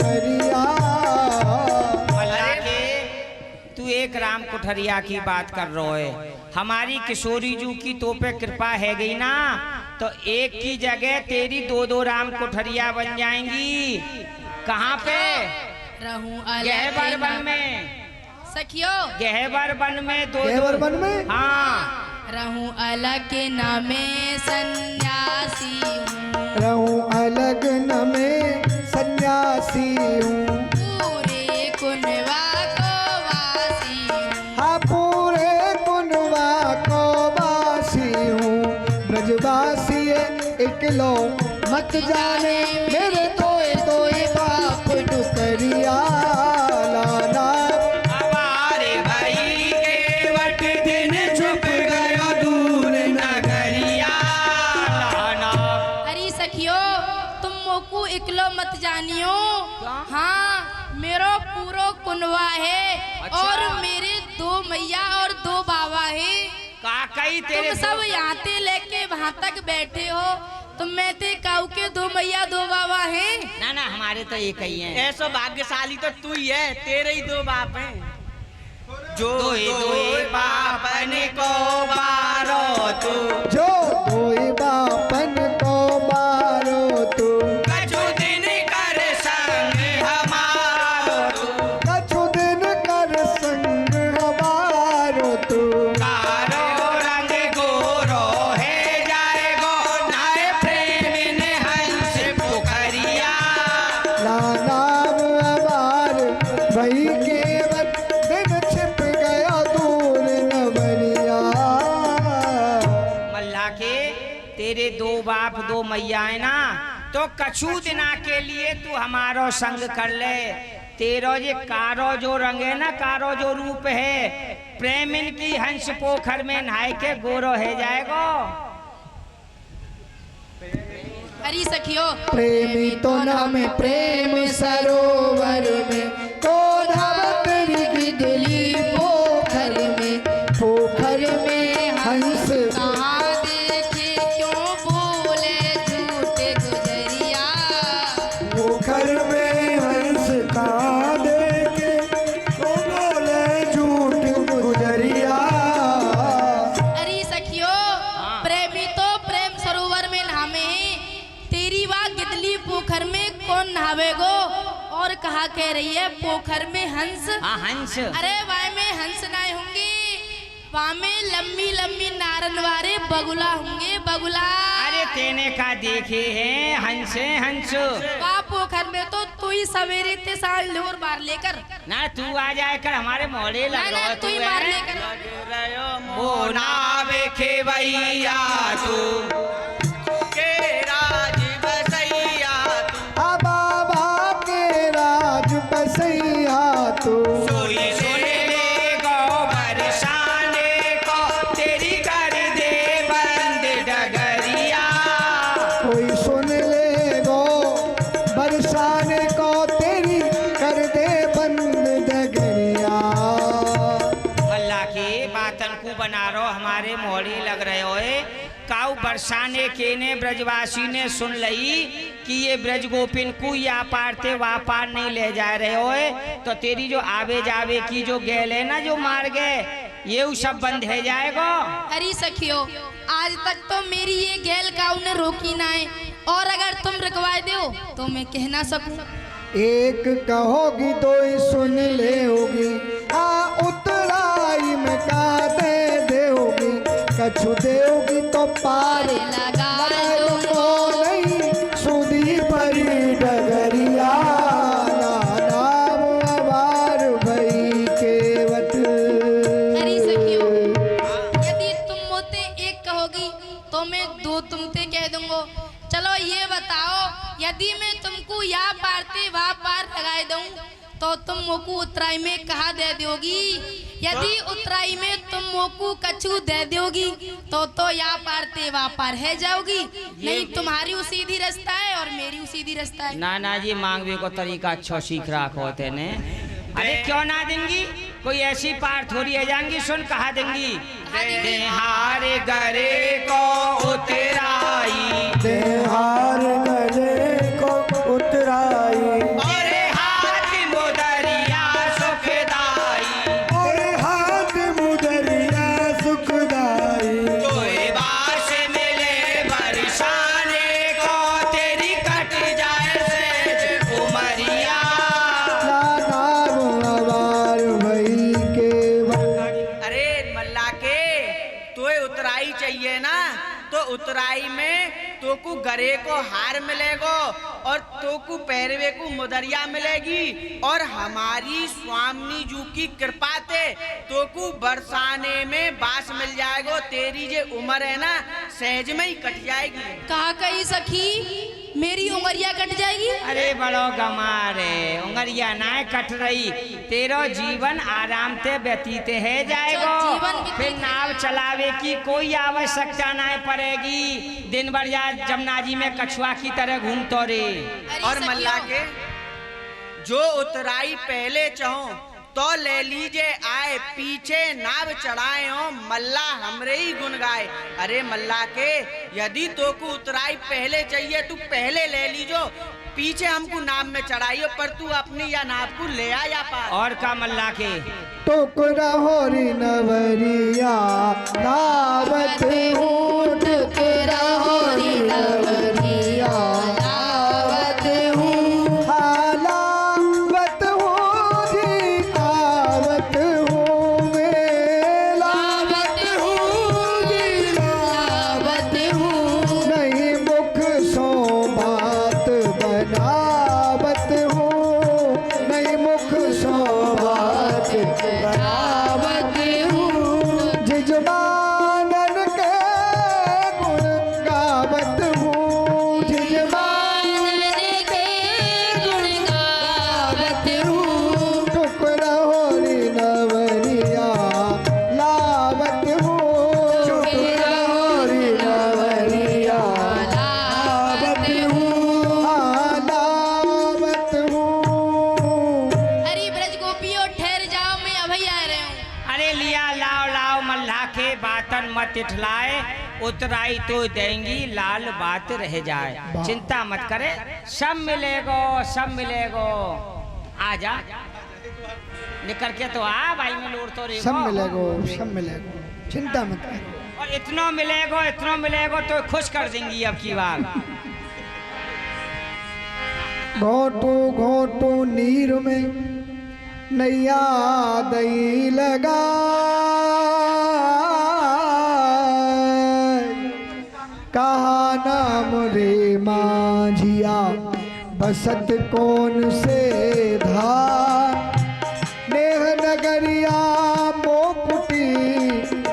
नगरिया। तू एक राम कोठरिया की बात कर रहा है, हमारी किशोरी जू की तो पे कृपा है गई ना, तो एक की जगह तेरी दो दो राम कोठरिया बन जाएंगी। कहाँ पे? रहूं गहबर वन में सखियो, गहबर वन में दो गहबर दो वन में? हाँ। रहूं अलग के नामे सन्यासी हूँ, रहूं अलग न में सन्यासी हूँ। पूरे कुनवा को वासी हूँ, हाँ पूरे कुनवा को वासी हूँ। ब्रजवासी इकलो मत जाने, मेरे तोए तोए बाप डुकरिया। लाना हमारे भाई के वट दिन छुप गया दूर नगरिया। लाना अरे सखियो, तुम मोकू इकलो मत जानियो। हाँ, मेरो पूरो कुनवा है। अच्छा। और मेरे दो मैया और दो बाबा है। काकई तेरे तुम सब यहाँ ते लेके वहाँ तक बैठे हो, तुम में ते काऊ के दो मैया दो बाबा हैं। ना ना, हमारे तो एक ही हैं। ऐसो भाग्यशाली तो तू ही है, तेरे ही दो बाप हैं। जो दो बापन को बारो तू, जो दोए बापन को मारो तू। कछु दिन कर संग हमारो तू, कछु दिन कर संग हमारो तू। कारो रंग गोरो है जाएगो, नाय प्रेम ने हंस पोखरिया। नाम अबार वही केवल दिन छिप गया दूर नवरिया। मल्ला के तेरे दो बाप दो मैया है ना, तो कछु दिना के लिए तू हमारो संग कर ले। तेरो ये कारो जो रंग है ना, कारो जो रूप है, प्रेमिन की हंस पोखर में नहाय के गोरो है जाएगो। अरे सखियो, प्रेमी तो नाम प्रेम सरोवर में, तो धाम तेरी गिदली पोखर में। पोखर में हंस कहाँ देखे क्यों बोले झूठे गुजरिया। पोखर में हंस का देखे तो बोले झूठ गुजरिया। अरे सखियो, प्रेमी तो प्रेम सरोवर में नहावे हैं, तेरी वाह गिदली पोखर में कौन नहावेगो। और कहा कह रही है पोखर में हंस। हाँ हंस। अरे वाय में हंस ना होंगे, वहाँ में लंबी लंबी नारन वाले बगुला होंगे, बगुला। अरे तेने का देखे हैं हंस हंस। वहाँ पोखर में तो तू ही सवेरे ते साल लोर बार लेकर ना तू आ जाए कर हमारे मोड़े लग ना, रहा तू ही मार लेकर। वो ना बेखे भैया तू के राज बसैया तू, आ बाबा के राज बसैया तू। सोई सुन ले गो बरसाने को, तेरी कर दे बंद डगरिया। कोई सुन ले गो बरसाने को, तेरी कर दे बंद डगरिया। अल्लाह के बातन को बना रो हमारे मोड़ी लग रहे होए। काऊ बरसाने के ने ब्रजवासी ने सुन लई कि ये ब्रज गोपिन को या पारते वा पार नहीं ले जा रहे होए, तो तेरी जो आवे जावे की जो गैल है ना, जो मार गए, ये सब बंद है जाएगा। अरे सखियो, आज तक तो मेरी ये गैल काऊ ने रोकी ना है, और अगर तुम रुकवा दो तो मैं कह ना सकूं। एक कहोगी तो ही सुन ले होगी, आ उतराई में का दे देगी। कछु देगी तो पार लगा दो नहीं, सुधी परी डगरिया। नाम अबार भई केवट। अरे सखियो, यदि तुम मोते एक कहोगी तो मैं दो तुमते कह दूंगा। चलो ये बताओ, यदि मैं तुमको या पारते वहाँ पार लगाए दूं तो तुम मोकू उतराई में कहा दे दोगी। यदि उतराई में तुम मोकू कछु दे दोगी तो या पारते वहाँ पार है जाओगी। नहीं, तुम्हारी सीधी रास्ता है और मेरी सीधी रास्ता है। ना ना जी, मांगवे को तरीका अच्छा सीख रहा होते ने। अरे क्यों ना देंगी, कोई ऐसी पार थोड़ी है जाएंगी। सुन कहा देंगी, देहार गरे को उतराई, देहार गले को उतराई, अरे तो उतराई में तोकू गरे को हार मिलेगो और तोकू पैरवे को मुदरिया मिलेगी और हमारी स्वामी जू की कृपा से तोकू बरसाने में बास मिल जाएगो। तेरी जे उम्र है ना सहज में ही कट जाएगी। कहा कही सखी मेरी उंगरिया कट जाएगी? अरे बड़ो गमारे उंगरिया ना कट रही, तेरो जीवन आराम से व्यतीत है जाएगो। जीवन व्यतीत फिर नाव चलावे की कोई आवश्यकता ना पड़ेगी। दिन भर या जमुना जी में कछुआ की तरह घूमतो रे। और मल्ला के जो उतराई पहले चाहो तो ले लीजे आए, पीछे नाव चढ़ाए हो मल्ला हमरे ही गुन गाए। अरे मल्ला के यदि तो को उतराई पहले चाहिए तू पहले ले लीजो, पीछे हमको नाव में चढ़ाइयो, पर तू अपनी या नाव को ले आ या पार। और का मल्ला के टोकरा होरी नवरिया नावत हूँ, टोकरा होरी नवरिया नावत हूँ, हालावत हूँ जी आवत हूँ, लावत हूँ जी लावत हूँ, नहीं मुख सो बात बनावत हूँ, नहीं मुख सो बात बनावत हूँ, जिजमानन के गुण गावत हूँ, जिजमानन के गुण गावत हूँ, टुकड़ा होरी नवरिया लावत हूँ, टुकड़ा होरी नवरिया लावत हूँ, लावत हूँ। अरे ब्रज गोपियों ठहर जाओ, मैं अभी आ रहे हूँ। अरे लिया लाओ लाओ मल्ला के बातन मत इठलाए, उतराई तो देंगी लाल बात रह जाए। चिंता मत करे, सब मिलेगो सब मिलेगो। आ जा निकल के तो आ भाई में लोड़ तो रे सब मिलेगो सब मिलेगो, चिंता मत करो। और इतना मिलेगो तो खुश कर देंगी अब की बात। घोटू घोटू नीर में नैया दई लगा, कहा नाम रे माझिया बसत कौन से धार, नेह नगरिया मोकुटी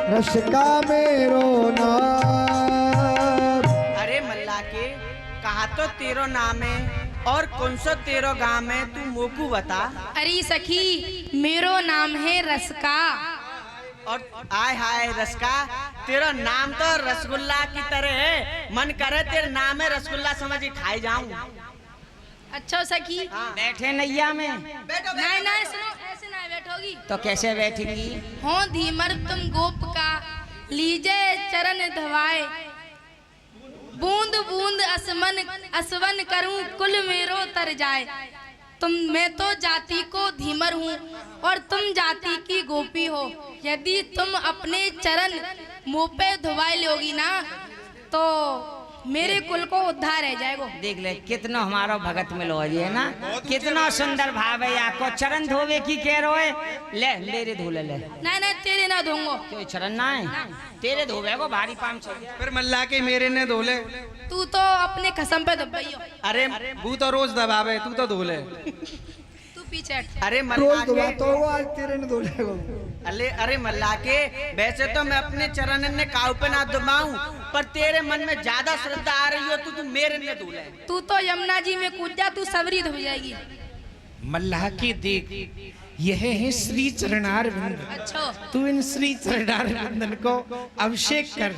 रसका मेरो नाम। अरे मल्ला के कहा तो तेरो नाम है और कौन सा तेरो गाँव है, तू मोकू बता। अरे सखी मेरो नाम है रसका। और आय हाय रसका, तेरा नाम तो रसगुल्ला की तरह है, मन करे तेरे नाम है रसगुल्ला समझ के खाई जाऊं। अच्छा सखी बैठे नैया में नहीं नहीं सुनो, ऐसे नहीं बैठोगी तो कैसे बैठेंगी? हो धीमर तुम गोप का लीजे चरण धवाए, बूंद बूंद असवन करूं कुल मेरो तर जाए। मैं तो जाति को धीमर हूँ और तुम जाति की गोपी हो। यदि तुम अपने चरण मुँह पे धुवाई लोगी ना तो मेरे कुल को उद्धार रह जाएगा। देख ले कितना हमारा भगत में लो है ना, कितना सुंदर भाव है। आपको चरण धोवे की कह रोए, ले मेरे धो ले। नहीं नहीं तेरे ना दूंगो। क्यों चरण ना है तेरे धोवे को भारी पाम चाहिए। फिर मल्ला के मेरे ने धोले। तू तो अपने कसम पे दबाइयो। अरे वो तो रोज दबावे, तू तो धोले। तू पीछे हट। अरे रोज मल्ला दुआ के तो वो आज तेरे ने धोलेगो। अरे मल्ला के वैसे तो मैं अपने चरण ने काऊ पे ना दबाऊं, पर तेरे मन में ज्यादा श्रद्धा आ रही हो तू मेरे ने धोले। तू तो यमुना जी में कूद जा, तू सबरी धो जाएगी। मल्लाह की देख, यह है श्री चरणार विंद। अच्छा तू इन श्री चरणार विंदन को अभिषेक कर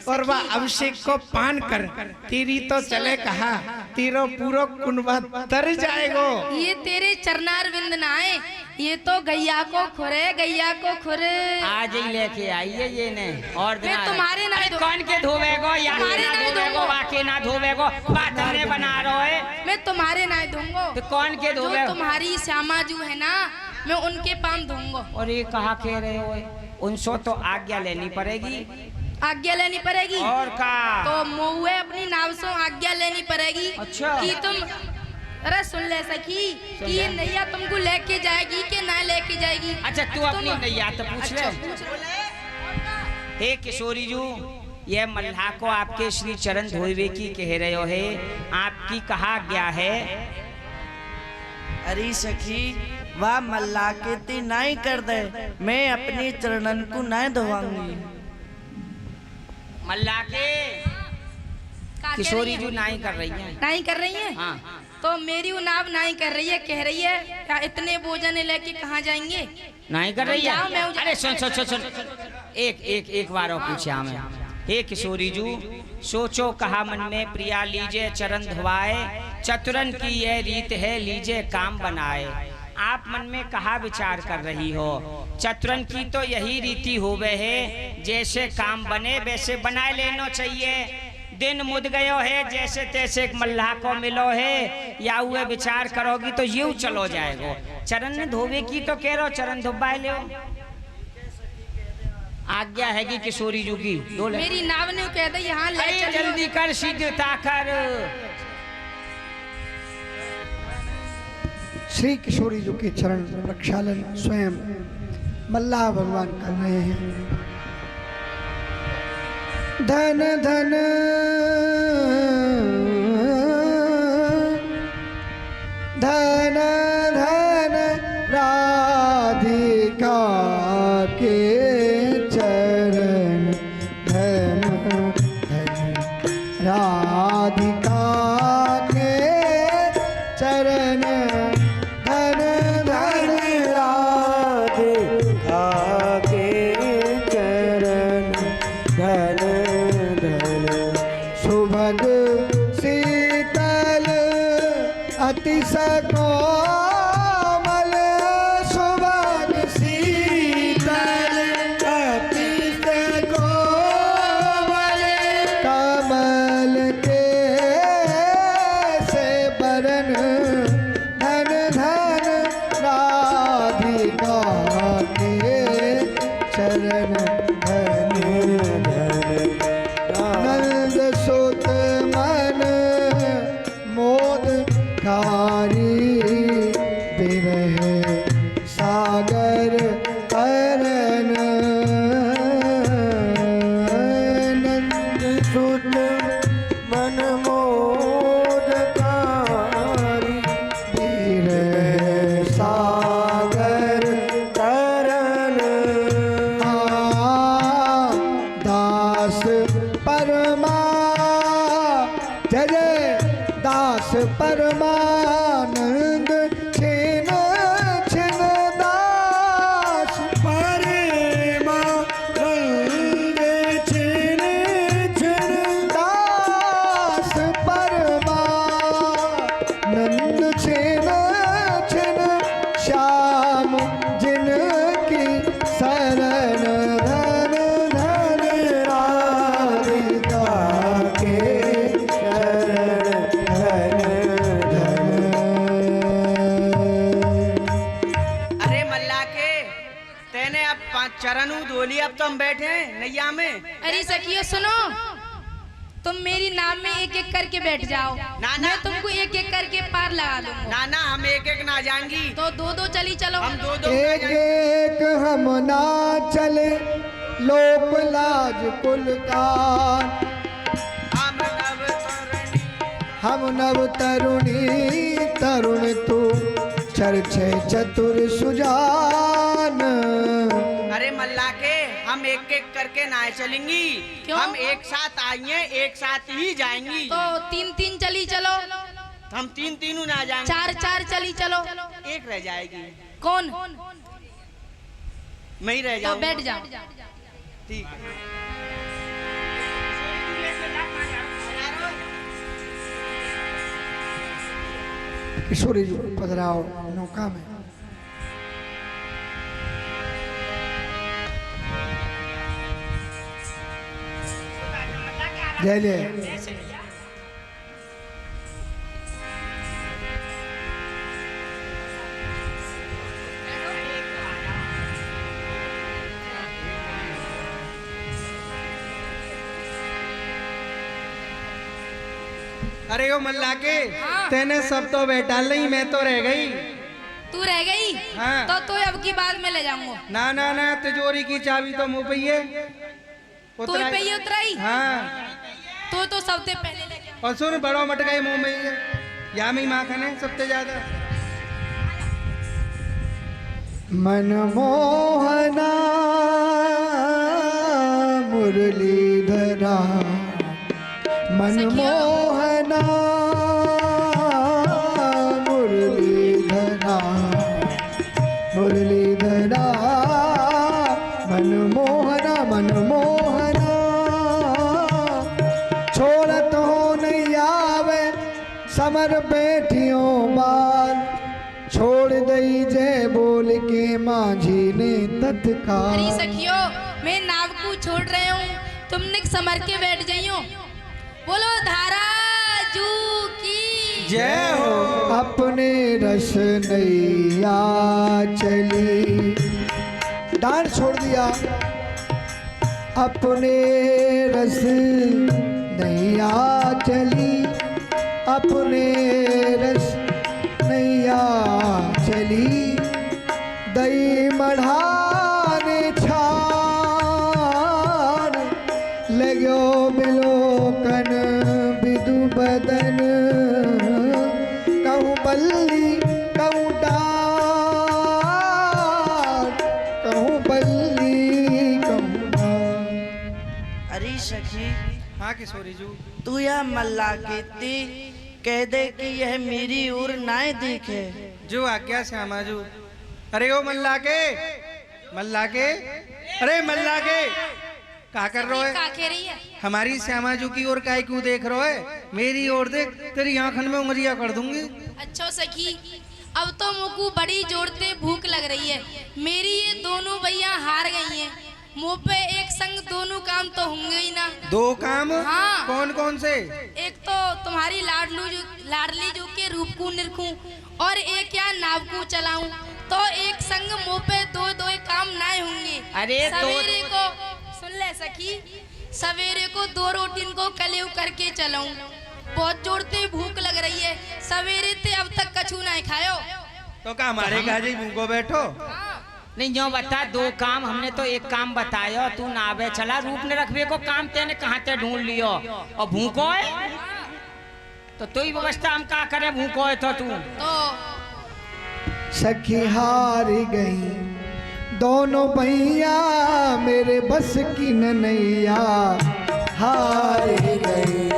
और वह अभिषेक को पान कर, तेरी तो चले कहा तेरो पूरा कुनबा तर जाएगो। ये तेरे चरनार विंद ना है, ये तो गैया को खुरे, गैया को खुरे। आज ही लेके आइए ये ने और मैं तुम्हारे ना धो- कौन के धोवेगो या तुम्हारे ना ना धोवेगो, धोऊंगा। वाके ना धोवेगो, बात हमने बना रहो है। मैं तुम्हारे ना दूंगो। तो कौन के जो धोवे? तुम्हारी श्यामा जू है ना, मैं उनके पाम दूंगो। और ये कहा कह रहे हो? उनसे तो आज्ञा लेनी पड़ेगी। आज्ञा लेनी पड़ेगी और का तो मुँहे अपनी नाव से आज्ञा लेनी पड़ेगी। अच्छा। कि तुम अरे सुन ले सखी कि ये नैया तुमको लेके जाएगी कि ना लेके जाएगी। अच्छा तू अपनी नैया तो पूछ ले। अच्छा, पूछ ले। हे किशोरी जू यह मल्लाह को आपके श्री चरण धोवे की कह रहे हो है, आपकी कहा गया है। अरे सखी वाह मल्लाह के ती नहीं कर दे, मैं अपने चरणन को नहीं धोवाऊंगी। मल्लाह के का कह किशोरी रही है? जो नाई कर रही है। नहीं कर रही है? हाँ। तो मेरी उनाव नहीं कर रही है, कह रही है क्या इतने भोजन लेके कहाँ जाएंगे? नहीं कर रही जाओ, मैं है। उजा- अरे सुन सुन सुन सुन एक बार और पूछे हमें, हे किशोरी जू सोचो कहा मन में प्रिया लीजिए चरण धुआए, चतुरन की यह रीत है लीजिए काम बनाए। आप मन में कहा विचार कर रही हो? चतुरन की तो यही रीति होवे है, जैसे काम बने वैसे बनाए लेना चाहिए। दिन मुद गयो है जैसे तैसे एक मल्लाह को मिलो है, या हुए विचार करोगी तो यूं चलो जाएगो। चरण धोवे की तो कह रहो, चरण धुबाए ले आज्ञा है कि किशोरी जू की डोले। मेरी नाव ने कह दे यहाँ ले अरे चलियो। जल्दी कर, शीघ्रता कर। श्री किशोरी जी के चरण प्रक्षालन स्वयं मल्लाह भगवान कर रहे हैं। धन धन धन धन राधिका के चरण, धन धन राधिका के चरण, धन धन राधिका के चरण, धन धन सुभग शीतल अतिशय कोमल, सुभग शीतल अतिशय कोमल, कमल के से बरन, धन धन राधिका के चरण, धन धन नंद सुत मन मोद कारी, विरह सागर करन, नंद सुत मन मोद कारी, विरह सागर करन, दास परमा जय जय दास परमानंद, छिन छिन दास परमानंद, छिन छिन दास परमानंद, छिन छिन श्याम जिनकी शरण, धन धन राधिका के चरण, धन धन। अरे मल्लाह के तेने अब चरणू धोली, अब तो हम बैठे हैं नैया में। अरे सखियो सुनो, तुम मेरी नाव में एक एक करके बैठ जाओ, ना। मैं तुमको एक एक करके पार लगा दूंगा। ना ना हम एक एक ना जाएंगी, तो दो दो चली चलो। हम दो दो एक एक हम ना चले, लोक लाज कुल का, हम नव तरुणी तरुण तू, चर्चे चतुर सुजान। अरे मल्लाह के हम एक एक करके ना चलेंगी, क्यों? हम एक साथ आएंगे एक साथ ही जाएंगी। तो तीन तीन चली चलो, हम तीन तीनों ना जाएंगे, चार चार चली चलो। एक रह जाएगी। कौन? मैं ही रह तो जाऊंगा। बैठ जाओ। ठीक है। किशोरी जी पधराओ नौका में। जय जय। अरे ओ मल्ला के हाँ। तेने सब तो बैठा ली, मैं तो रह गई। तू रह गई? हाँ। तो अब की बाद में ले जाऊंगा। ना ना ना, तिजोरी की चाबी तो मुँह पे ही है। तो पे ही उतराई हाँ तो सबसे पहले लेके आओ। और सुन बड़ो मटकाई मुंह में ये या में माखन है सबसे ज्यादा। मनमोहना मुरलीधरा मनमोहना मुरलीधरा मुरलीधरा मनमोहना मनमोहना छोड़त हो नहीं आवे समर बैठियों बार छोड़ दई जय बोल के माझी ने तत्काल। अरे सखियो मैं नाव को छोड़ रहे हूँ तुमने समर के बैठ जाइयो। बोलो धारा जू की जय हो। अपने रस नैया चली डांस छोड़ दिया अपने रस नैया चली अपने रस नैया चली दई मढ़ाने छान लगो बिलोकन बिदु बदन कहूँ बल्ली कहूँ डार कहूँ बल्ली कहूँ डार। अरे सखी हाँ किशोरी जू तू या मल्ला के ती कह दे कि यह मेरी ओर नाय देखे। जो आज्ञा श्यामा जू। अरे ओ मल्ला के अरे मल्ला के क्या कर रहे हो? का कह रही है? हमारी श्यामा जू की ओर काय क्यों देख रहे हो? मेरी ओर देख तेरी आंखन में उंगलियां कर दूंगी। अच्छा सखी अब तो मुझको बड़ी जोरते भूख लग रही है। मेरी ये दोनों भैया हार गई हैं। मुँह पे एक संग दोनों काम तो होंगे ही ना। दो काम? हाँ। कौन कौन से? एक तो तुम्हारी लाडली जो के रूप को निरखूं और एक या नाव को चलाऊं तो एक संग मुँह पे दो दो काम ना होंगे। अरे सवेरे को सुन ले सखी सवेरे को 2 रोटी को कलेव करके चलाऊं। बहुत जोरते भूख लग रही है। सवेरे ते अब तक कछू नहीं खायो तो क्या हमारे गाजी मुंह को बैठो। नहीं जो बता 2 काम हमने तो एक काम बतायो तू नावे चला रूप ने रखबे को काम तेने कहाँ ते ढूंढ लियो और भूखो है तो तू ही व्यवस्था हम का करे भूखो है तो तू तो सखी हार गई दोनों भैया मेरे बस की नैया हार गई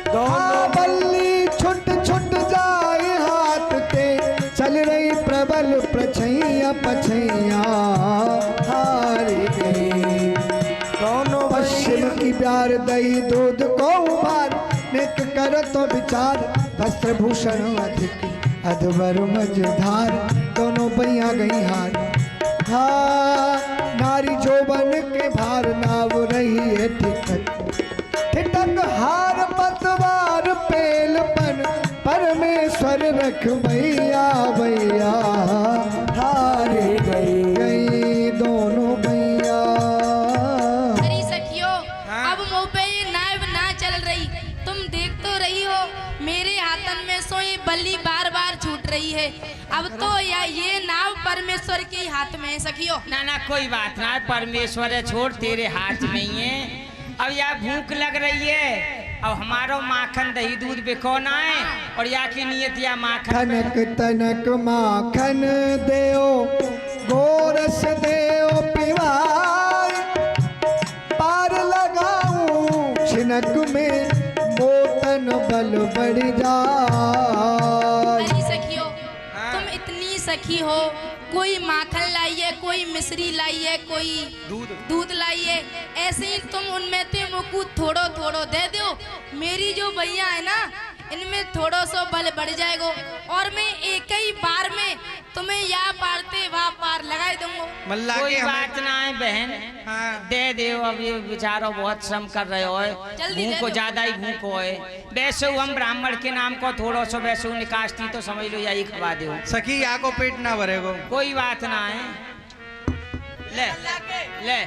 दोनों बल्ली छुट छुट जाए हाथ के चल रही प्रबल प्रछैया पछैया हार गई दोनों पश्चिम की प्यार दही दूध को उबार निक कर तो विचार वस्त्र भूषण अधिक अधवर मझधार दोनों भैया गई हार। हाँ नारी जोबन के भार नाव रही है ठिठक ठिठक हार पतवार पेलपन परमेश्वर रख भैया भैया हार गई दोनों भैया। अरे सखियो अब मुँह पे ये नाव ना चल रही। तुम देख तो रही हो मेरे हाथन में सो ये बल्ली बार बार छूट रही है। अब तो या ये नाव परमेश्वर के हाथ में है सखियो। ना ना कोई बात ना परमेश्वर है छोड़ तेरे हाथ में ही है। अब यार भूख लग रही है अब हमारो माखन दही दूध बिकोना है और या की नियत या माखन तनक तनक माखन देओ गोरस देओ पिवाय पार लगाऊं छिनक में मोतन बल बढ़ जाए। अरे सखियो तुम इतनी सखी हो कोई माखन लाइए कोई मिश्री लाइए कोई दूध लाइए ऐसे ही तुम उनमें ते मुझको थोड़ो थोड़ो दे दो। मेरी जो भैया है ना इनमें थोड़ो सो बल बढ़ जाएगा और मैं एक ही बार में तुम्हें या पारते वहाँ पार लगाए दूंगा। मल्ला कोई के बात ना है बहन हाँ। दे दे अब ये बेचारो बहुत श्रम कर रहे हो जल्दी भूख दे को दो। ज्यादा ही भूख हो वैसे हम ब्राह्मण के नाम को थोड़ो सो वैसे निकास्ती तो समझ लो यही खवा दो सखी या को पेट ना भरेगो। कोई बात ना है ले ले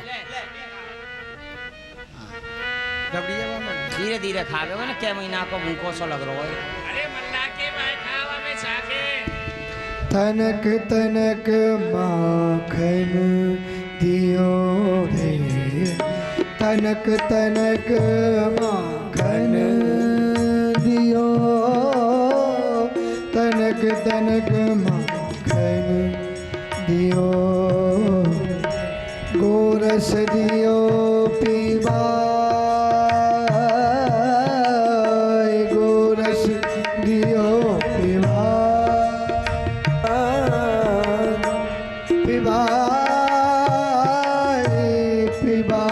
धीरे धीरे खावे ना क्या महीना को भूखो सो लग रहा है। तनक तनक माखन दियो रे तनक तनक माखन दियो, तनक तनक माखन दियो, गोरस दियो पीवा, गोरस दियो पीवा, पीवा पीवा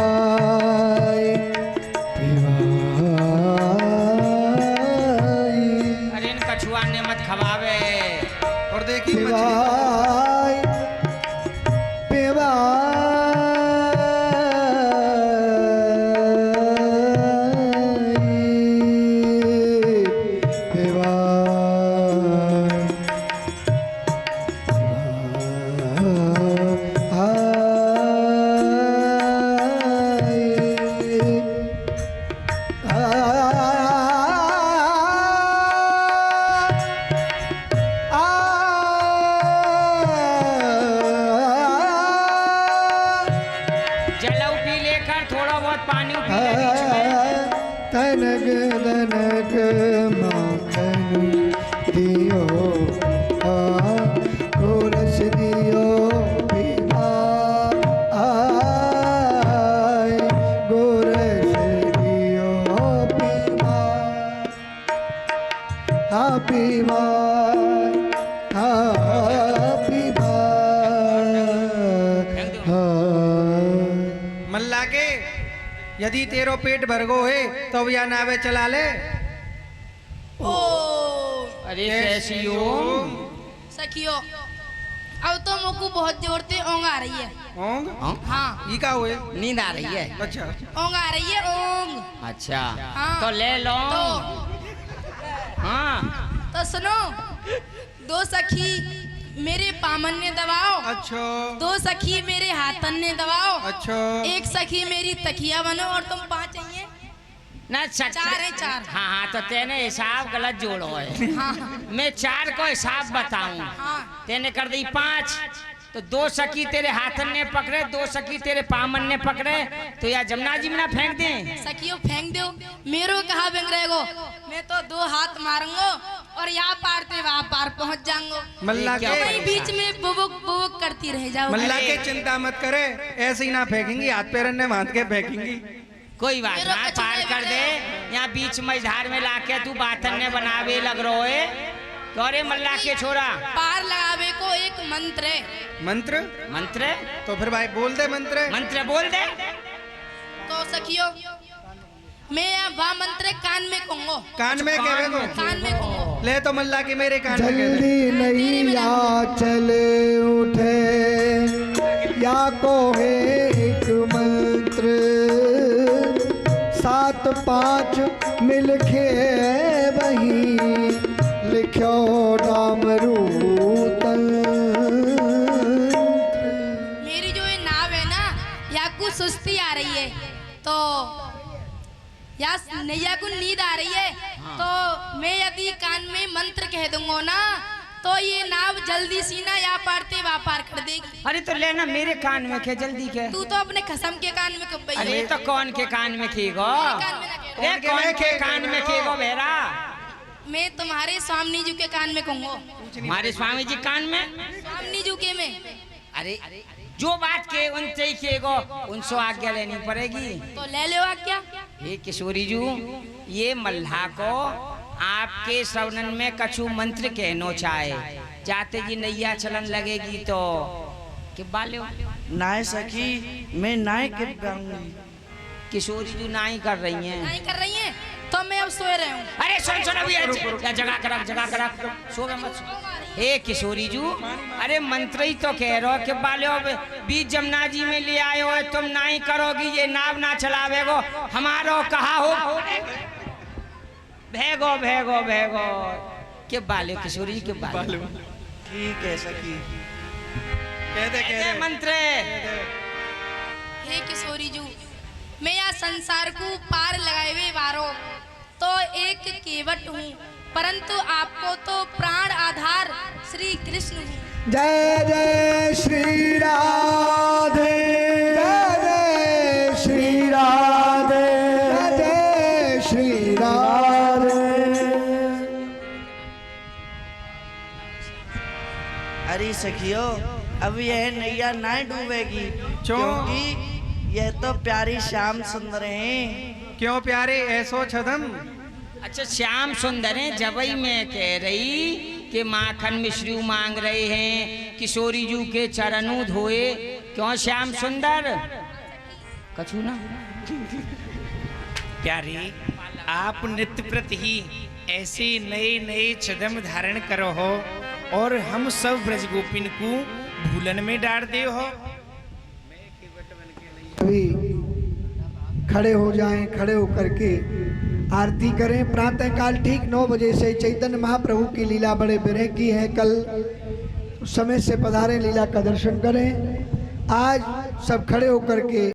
अरे इन कछुआ ने मत खवावे। और देखी पीवा पीवा जलऊ पी लेकर थोड़ा बहुत पानी पी ले बीच में। तनक तनक माखन दियो, गोरस दियो पीवा, गोरस दियो पीवा, पीवा पीवा। मल्ला के यदि तेरो पेट भरगो है तो अब या नावे चला ले। ओ अरे कैसी हो सखियो, अब तो मोकू बहुत जोर से ओंग आ रही है। ओंग हाँ ई का हुए? नींद आ रही है। अच्छा ओंग आ रही है ओंग। अच्छा हाँ। तो ले लो। तो हाँ तो सुनो, दो सखी मेरे पामन ने दबाओ, अच्छा दो सखी मेरे हाथन ने दबाओ, अच्छा एक सखी मेरी तकिया बनो और तुम 5 चाहिए। ना चार है, चार। हाँ हाँ तो तेने हिसाब गलत जोड़ो है। हाँ मैं 4 को हिसाब बताऊं, हाँ तेने कर दी 5। तो 2 सखी तेरे हाथन ने पकड़े, 2 सखी तेरे पामन ने पकड़े, तो या जमुना जी में ना फेंक दें। सखियों फेंक दो, मेरो कहा बेंग रहेगो, मैं तो 2 हाथ मारूंगो और यहाँ पार से वहाँ पार पहुँच जाऊंगो। मल्ला क्या के वहीं बीच में बुबुक बुबुक करती रह जाओ। मल्ला के चिंता मत करे, ऐसे ही ना फेंकेंगी, हाथ पैर ने बांध के फेंकेंगी। कोई बात मेरो ना, कछुआ पार कर दे। यहाँ बीच मझधार में लाके तू बातन ने बनावे लग रहो है। गौरे मल्ला के छोरा पार लगावे को एक मंत्र है। मंत्र? मंत्र? तो फिर भाई बोल दे मंत्र। मंत्र बोल दे। तो सखियो मैं यहाँ वह मंत्र कान में कहूंगो, कान में कह दो। कान में कहूंगो। ले तो मल्ला के मेरे कान में कह दे। जल्दी नैया चले उठे, या को है एक मंत्र, 7 5 मिलके वही लिखो डामरू तंत्र। मेरी जो ये नाव है ना, या कुछ सुस्ती आ रही है, तो या नैया को नींद आ रही है, तो मैं यदि कान में मंत्र कह दूंगा ना, तो ये नाव जल्दी सी ना या पारते वहाँ पार कर देगी। अरे तो लेना मेरे कान में के जल्दी के। तू तो अपने खसम के कान में कब अरे तो कौन के कान में खेगो? कान में ना कह। अरे कौन के कान में खेगो भेरा? मैं तुम्हारे स्वामी जी के कान में कहूंगा। हमारे स्वामी जी कान में? स्वामी जी के में अरे जो बात के उनसे ही खेगो, उनसे आज्ञा लेनी पड़ेगी। तो ले लो आज्ञा। ये किशोरी जू, ये मल्हा को आपके श्रवणन में कछु मंत्र कहनो चाहे, जाते जी नैया चलन लगेगी तो कि बाले नाय सखी, मैं नाय के गाऊंगी। किशोरी जू नाई कर रही हैं। नहीं कर रही है तो मैं अब सोए रहे हूँ। अरे सुन सुन अभी जगह कर सो गए मत। हे किशोरी जू, अरे मंत्र ही तो कह रहो कि बाले बीच जमुना जी में ले आए हो, तुम नाई करोगी, ये नाव ना चलावेगो, हमारो कहा हो भेगो भेगो भेगो के बाले किशोरी के बाले। ठीक है सखी। कह दे मंत्र। हे किशोरी जू, मैं यहाँ संसार को पार लगाए हुए वारो तो एक केवट हूँ, परंतु आपको तो प्राण आधार श्री कृष्ण हूँ। जय जय श्री राधे, जय जय श्री राधे। अरे सखियो, अब यह नैया ना डूबेगी, क्योंकि यह तो प्यारी श्याम सुंदर हैं। क्यों प्यारे ऐसो छदम? अच्छा श्याम सुंदर है, जबई में कह रही कि माखन मिश्रू मांग रहे हैं, किशोरी जू के चरणों धोए। क्यों श्याम सुंदर? कछु ना प्यारी, आप नित्य प्रति ही ऐसे नए नए छदम धारण करो हो और हम सब ब्रज गोपिन को भूलन में डाल दे हो। अभी खड़े हो जाएं, खड़े होकर के आरती करें। प्रातः काल ठीक 9 बजे से चैतन्य महाप्रभु की लीला बड़े बिरह की है। कल समय से पधारें, लीला का दर्शन करें। आज सब खड़े होकर के